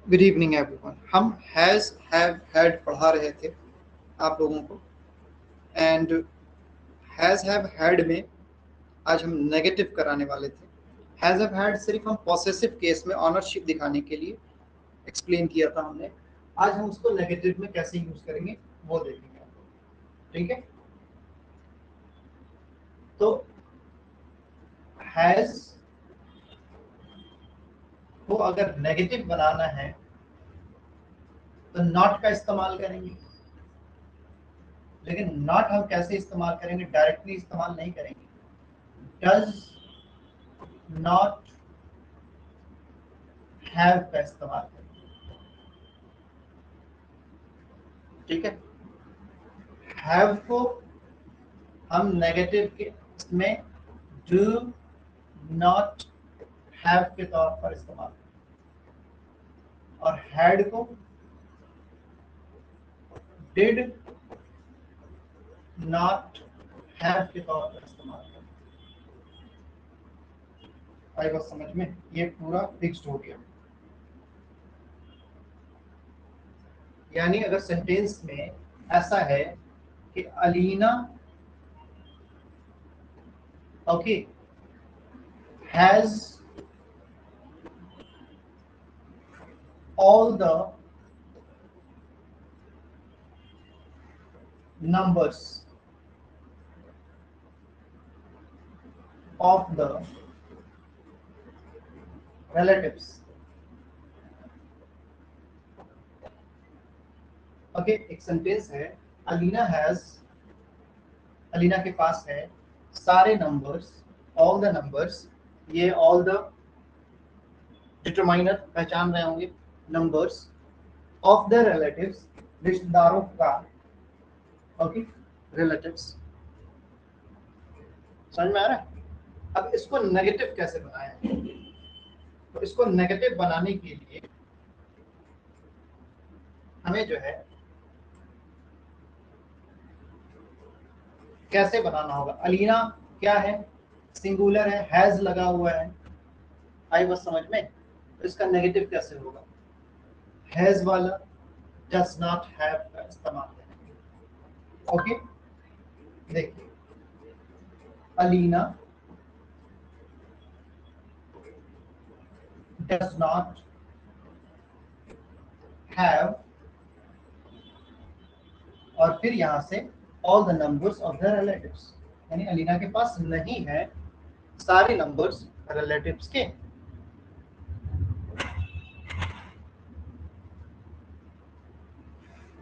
Good evening everyone. हम has have had पढ़ा रहे थे आप लोगों को, एंड हैज़ हैव हैड में आज हम नेगेटिव कराने वाले थे। हैज़ हैव हैड सिर्फ हम पॉसेसिव केस में ऑनरशिप दिखाने के लिए एक्सप्लेन किया था हमने। आज हम उसको नेगेटिव में कैसे यूज करेंगे वो देखेंगे आप लोग। ठीक है, तो हैज़ को अगर नेगेटिव बनाना है तो नॉट का इस्तेमाल करेंगे, लेकिन नॉट हम कैसे इस्तेमाल करेंगे? डायरेक्टली इस्तेमाल नहीं करेंगे। डज नॉट हैव का इस्तेमाल करेंगे। ठीक है, हैव को हम नेगेटिव के में डू नॉट हैव के तौर पर इस्तेमाल करेंगे, और हैड को डिड नॉट हैव के तौर पर इस्तेमाल करेंगे। आई बात समझ में? ये पूरा फिक्स्ड हो गया। यानी अगर सेंटेंस में ऐसा है कि Alina okay has all the numbers of the relatives. Okay, एक सेंटेंस है अलीना हैज, अलीना के पास है सारे नंबर्स, ऑल द नंबर्स। ये ऑल द डिटरमाइनर पहचान रहे होंगे, नंबर्स ऑफ द रिलेटिव्स, रिश्तेदारों का। Okay, relatives. समझ में आ रहा है? अब इसको नेगेटिव कैसे बनाएं? तो इसको नेगेटिव बनाने के लिए हमें जो है कैसे बनाना होगा? अलीना क्या है? सिंगुलर है, हैज लगा हुआ है। आई बस समझ में? तो इसका नेगेटिव कैसे होगा? हैज वाला डज नॉट हैव का इस्तेमाल करेंगे। ओके, देखिए अलीना डज नॉट हैव, और फिर यहां से all the numbers of the relatives, यानी अलीना के पास नहीं है सारे नंबर्स रिलेटिव्स के।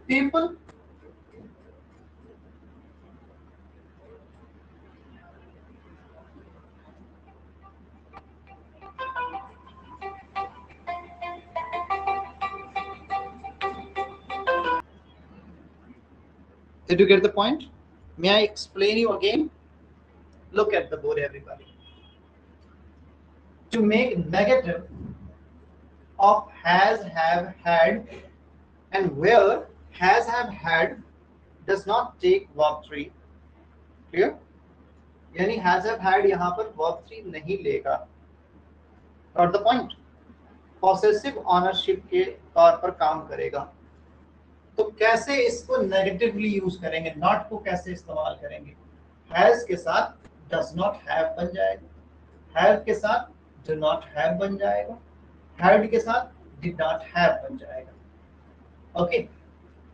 People Did you get the point? May I explain you again? Look at the board, everybody. To make negative of has, have, had, and where has, have, had does not take verb 3. Clear? यानी has, have, had यहाँ पर verb 3 नहीं लेगा। Got the point? Possessive ownership के तौर पर काम करेगा। तो कैसे इसको नेगेटिवली यूज करेंगे? नॉट को कैसे इस्तेमाल करेंगे? हैज के साथ डज नॉट हैव बन जाएगा, हैव के साथ डू नॉट हैव बन जाएगा, हैड के साथ डिड नॉट हैव बन जाएगा। Okay,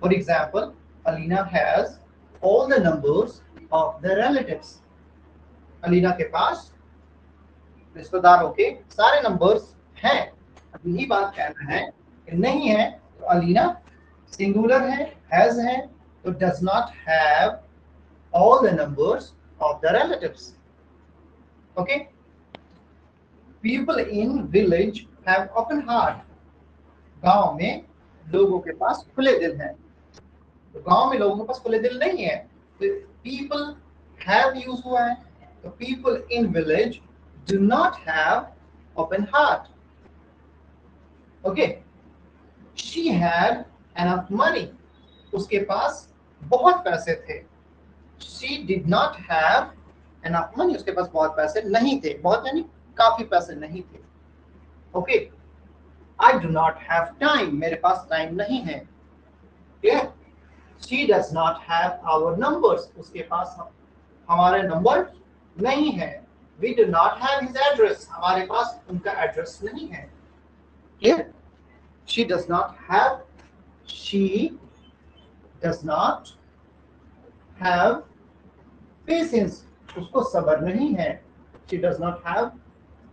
for example Alina has all the numbers of the relatives. Alina के पास रिश्तेदारों के सारे नंबर्स हैं। अब यही बात कहना है कि नहीं है तो अलीना सिंगुलर है तो does not have all the numbers of the relatives. Okay, people in village have open heart. गांव में लोगों के पास खुले दिल हैं। तो गांव में लोगों के पास खुले दिल नहीं है, तो people have यूज हुआ है। तो people in village do not have open heart. Okay, she had enough money. उसके पास बहुत पैसे थे। She did not have enough money. उसके पास बहुत पैसे नहीं थे। बहुत यानी काफी पैसे नहीं थे। Okay, I do not have time. मेरे पास टाइम नहीं है. Clear? She does not have our numbers. उसके पास हमारे नंबर नहीं है. We do not have his address. हमारे पास उनका एड्रेस नहीं है. Clear? She does not have. She does not have patience. उसको सब्र नहीं है. She does not have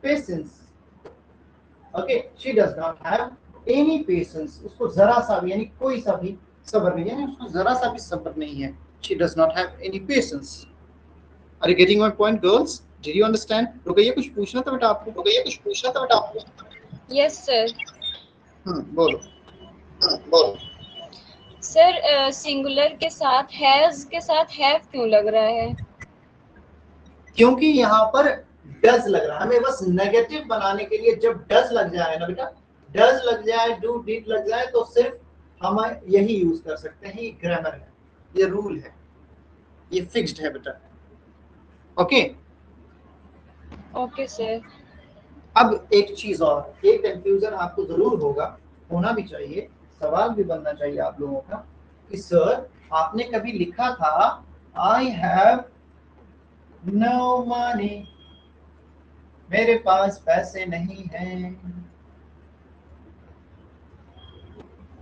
patience. Okay, she does not have any patience. उसको जरा सा भी यानी कोई सा भी सब्र नहीं है, यानी उसको जरा सा भी सब्र नहीं है. She does not have any patience. Are you getting my point, girls? Did you understand? रुकइए, कुछ पूछना था बेटा आपको. रुकइए, कुछ पूछना था बेटा आपको. Yes sir. बोलो. बोलो. सर सिंगुलर के साथ हैज के साथ हैव क्यों लग रहा है? क्योंकि यहाँ पर डज लग रहा है. हमें बस नेगेटिव बनाने के लिए जब डज लग जाए ना बेटा, डज लग जाए, डू डिड लग जाए, तो सिर्फ हम यही यूज कर सकते हैं. ये ग्रामर है, ये रूल है, ये फिक्स्ड है बेटा. ओके. Okay sir. अब एक चीज और, एक कंफ्यूजन आपको जरूर होगा, होना भी चाहिए, सवाल भी बनना चाहिए आप लोगों का कि सर आपने कभी लिखा था आई हैव नो मनी, मेरे पास पैसे नहीं हैं.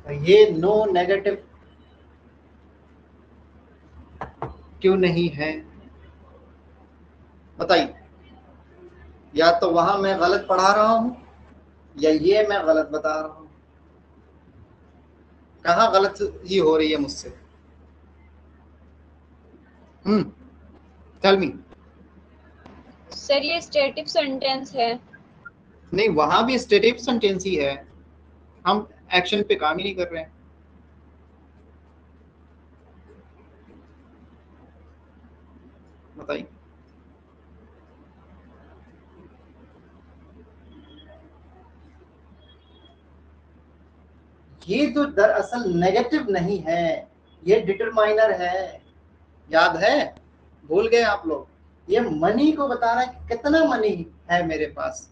तो ये नो नेगेटिव क्यों नहीं है बताइए. या तो वहां मैं गलत पढ़ा रहा हूं या ये मैं गलत बता रहा हूं. कहाँ गलत ही हो रही है मुझसे? Tell me. सर ये स्टेटिव सेंटेंस है. नहीं, वहां भी स्टेटिव सेंटेंस ही है, हम एक्शन पे काम ही नहीं कर रहे हैं. बताइए. ये तो दरअसल नेगेटिव नहीं है, ये डिटरमाइनर है. याद है? भूल गए आप लोग? ये मनी को बता रहा है कि कितना मनी है मेरे पास.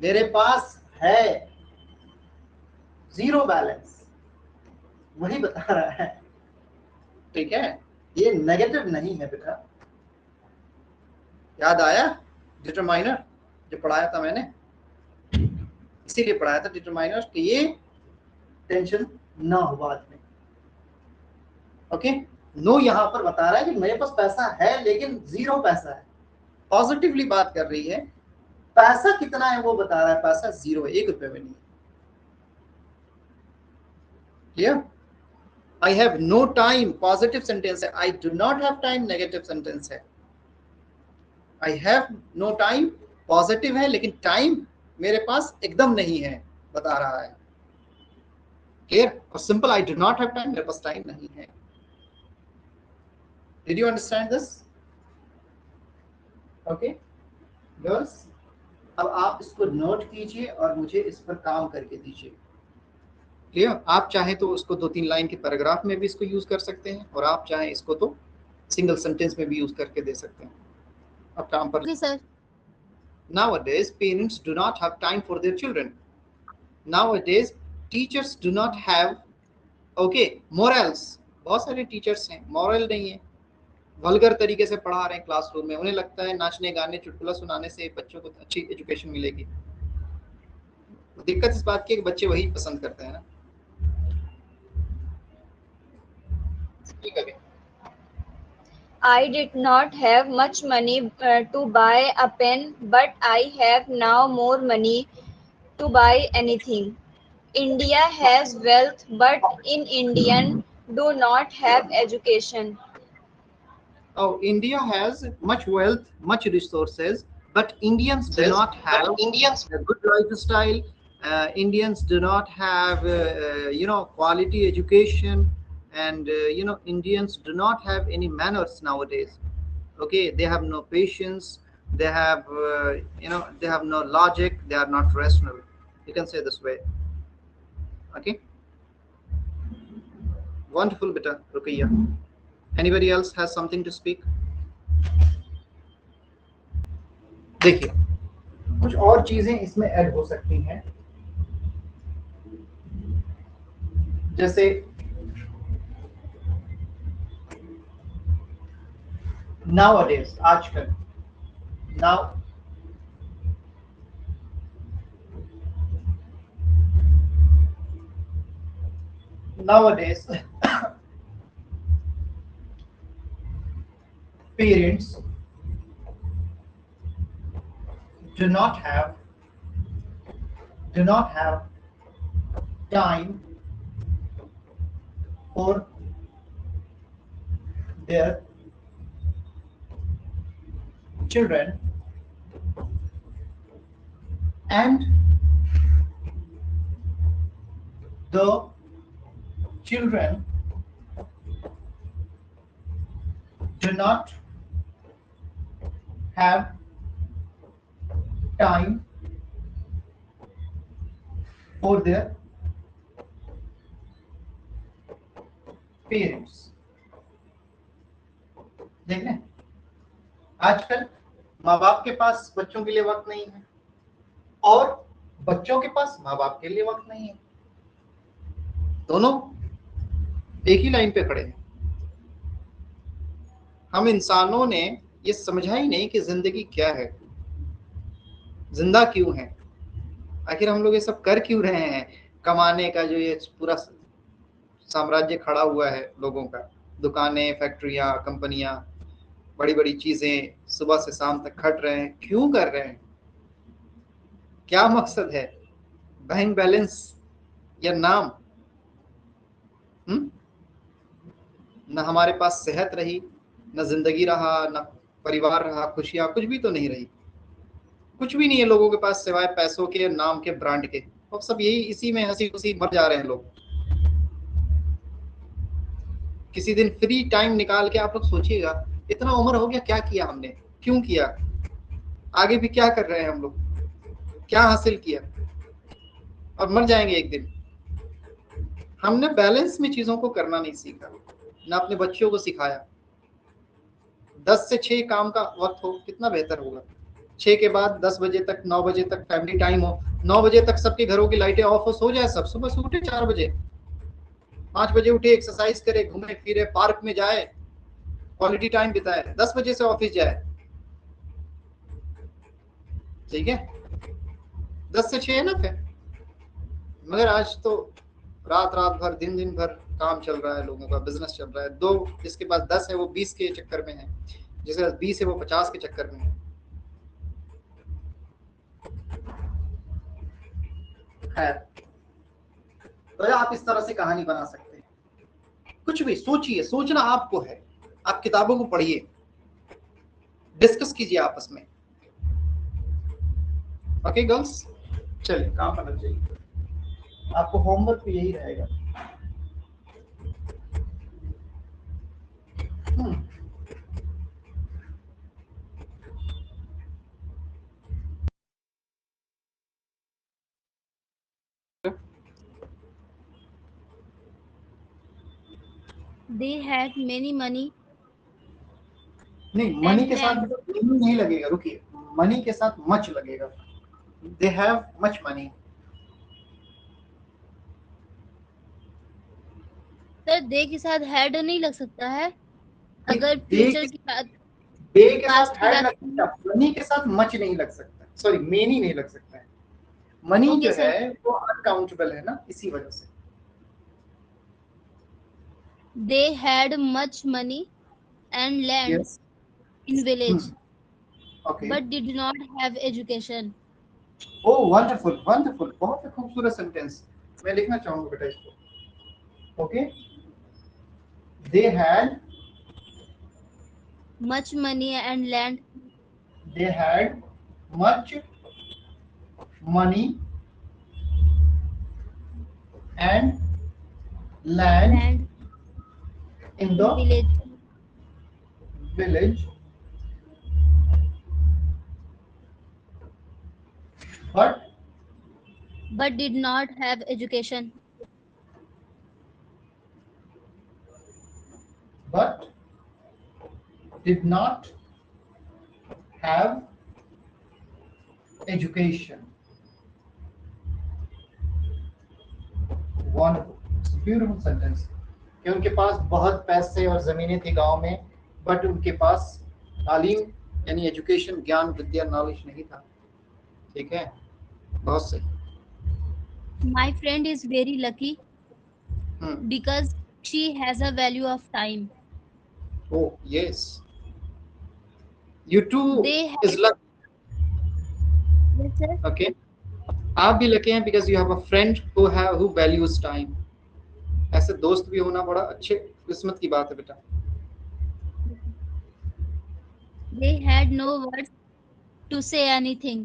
मेरे पास है जीरो बैलेंस, वही बता रहा है. ठीक है, ये नेगेटिव नहीं है बेटा. याद आया डिटरमाइनर जो पढ़ाया था मैंने? इसीलिए पढ़ाया था डिटरमाइनर कि ये टेंशन ना हो बाद में. ओके. नो यहाँ पर बता रहा है कि मेरे पास पैसा है लेकिन जीरो पैसा है. पॉजिटिवली बात कर रही है. पैसा कितना है वो बता रहा है, पैसा जीरो है, 1 रुपए में नहीं. Clear? I have no time positive sentence है, I do not have time negative sentence है. I have no time positive है लेकिन टाइम मेरे पास एकदम नहीं है बता रहा है. क्लियर? और simple I do not have time, मेरे पास टाइम नहीं है. Did you understand this? Okay girls, अब आप इसको नोट कीजिए और मुझे इस पर काम करके दीजिए. क्लियर? आप चाहे तो उसको 2-3 लाइन के पैराग्राफ में भी इसको यूज कर सकते हैं और आप चाहे इसको तो सिंगल सेंटेंस में भी यूज करके दे सकते हैं. अब काम पर. Sir. Nowadays parents do not have time for their children. Nowadays teachers do not have morals. बहुत सारे टीचर्स हैं मॉरल नहीं है, वल्गर तरीके से पढ़ा रहे हैं क्लासरूम में. उन्हें लगता है नाचने गाने चुटकुला सुनाने से बच्चों को अच्छी एजुकेशन मिलेगी. दिक्कत इस बात की कि बच्चे वही पसंद करते हैं ना. I did not have much money to buy a pen, but I have now more money to buy anything. India has wealth, but in Indian do not have education. Oh, India has much wealth, much resources, but Indians do not have a good lifestyle. Indians do not have quality education, and Indians do not have any manners nowadays. Okay, they have no patience, they have they have no logic, they are not rational. You can say this way. Okay, wonderful beta Ruqayya. Anybody else has something to speak? देखिए, कुछ और चीजें इसमें add हो सकती हैं, जैसे nowadays, आजकल, now nowadays parents do not have do not have time for their children, and the children do not have time for their parents. देख रहे हैं, आजकल माँ बाप के पास बच्चों के लिए वक्त नहीं है और बच्चों के पास माँ बाप के लिए वक्त नहीं है, दोनों एक ही लाइन पे खड़े हैं। हम इंसानों ने ये समझा ही नहीं कि जिंदगी क्या है, जिंदा क्यों है, आखिर हम लोग ये सब कर क्यों रहे हैं। कमाने का जो ये पूरा साम्राज्य खड़ा हुआ है लोगों का, दुकानें, फैक्ट्रियां, कंपनियां, बड़ी बड़ी चीजें, सुबह से शाम तक खट रहे हैं, क्यों कर रहे हैं, क्या मकसद है, बैंक बैलेंस या नाम? न हमारे पास सेहत रही, न जिंदगी रहा, न परिवार रहा, खुशियां कुछ भी तो नहीं रही, कुछ भी नहीं है लोगों के पास सिवाय पैसों के, नाम के, ब्रांड के, और सब यही इसी में हंसी खुशी मर जा रहे हैं लोग। किसी दिन फ्री टाइम निकाल के आप लोग सोचिएगा, इतना उम्र हो गया, क्या किया हमने, क्यों किया, आगे भी क्या कर रहे हैं हम लोग, क्या हासिल किया, और मर जाएंगे एक दिन। हमने बैलेंस में चीजों को करना नहीं सीखा, ना अपने बच्चों को सिखाया। 10 से 6 काम का वक्त हो, कितना बेहतर होगा। 6 के बाद 10 बजे तक, 9 बजे तक फैमिली टाइम हो, 9 बजे तक सबके घरों की लाइटें ऑफ हो, सो जाए सब, सुबह से उठे 4 बजे, 5 बजे उठे, एक्सरसाइज करे, घूमे फिरे, पार्क में जाए, क्वालिटी टाइम बिताए, 10 बजे से ऑफिस जाए, ठीक है, 10 से 6 है ना फिर। मगर आज तो रात रात भर, दिन दिन भर काम चल रहा है, लोगों का बिजनेस चल रहा है। दो जिसके पास 10 है वो 20 के चक्कर में है, जिसके पास 20 है वो 50 के चक्कर में है। खैर, तो आप इस तरह से कहानी बना सकते हैं, कुछ भी सोचिए, सोचना आपको है, आप किताबों को पढ़िए, डिस्कस कीजिए आपस में। ओके गर्ल्स, चलिए काम पर लग जाइए, आपको होमवर्क भी यही रहेगा। They had many money नहीं, मनी and के साथ land. many नहीं लगेगा, रुकिए, मनी के साथ मच लगेगा। They have much money. Sir they के साथ हैड नहीं लग सकता है, अगर दे फ्यूचर की बात, दे के साथ पास्ट की हैड बात। लग सकता है, मनी के साथ मच नहीं लग सकता, सॉरी मेनी नहीं लग सकता है। मनी जो ओके सर, है वो अनकाउंटेबल है ना, इसी वजह से। they had much money and land yes, in village okay, but did not have education. O wonderful wonderful, बहुत ही खूबसूरत सेंटेंस, मैं लिखना चाहूंगा बेटा इसको। Okay, they had Much money and land they had much money and land land in in the village village, but but did not have education. but did not have education. Wonderful. It's a beautiful sentence. कि उनके पास बहुत पैसे और जमीनें थी गांव में, but उनके पास तालीम यानी एजुकेशन, ज्ञान, विद्या, नॉलेज नहीं था. ठीक है, बहुत सही. My friend is very lucky hmm. because she has a value of time. Oh yes, you too They have, is luck. yes, sir. Okay, आप भी लकी हैं because you have a friend who values time. ऐसे दोस्त भी होना बड़ा अच्छे किस्मत की बात है बेटा. They had no words to say anything.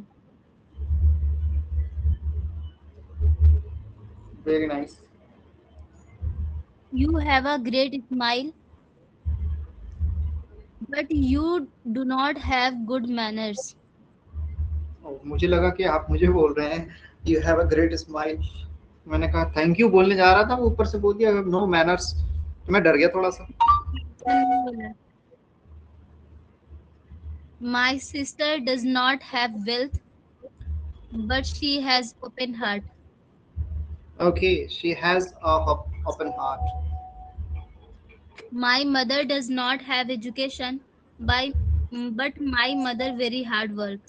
Very nice. You have a great smile, but you do not have good manners. Oh, मुझे लगा कि आप मुझे बोल रहे हैं you have a great smile. मैंने कहा थैंक यू बोलने जा रहा था, वो ऊपर से बोल दिया नो मैनर्स, तो मैं डर गया थोड़ा सा. My sister does not have wealth, but she has open heart. Okay, she has a open heart. My mother does not have education, by, but my mother very hard work.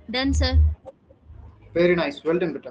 Done, sir. Very nice, well done बेटा.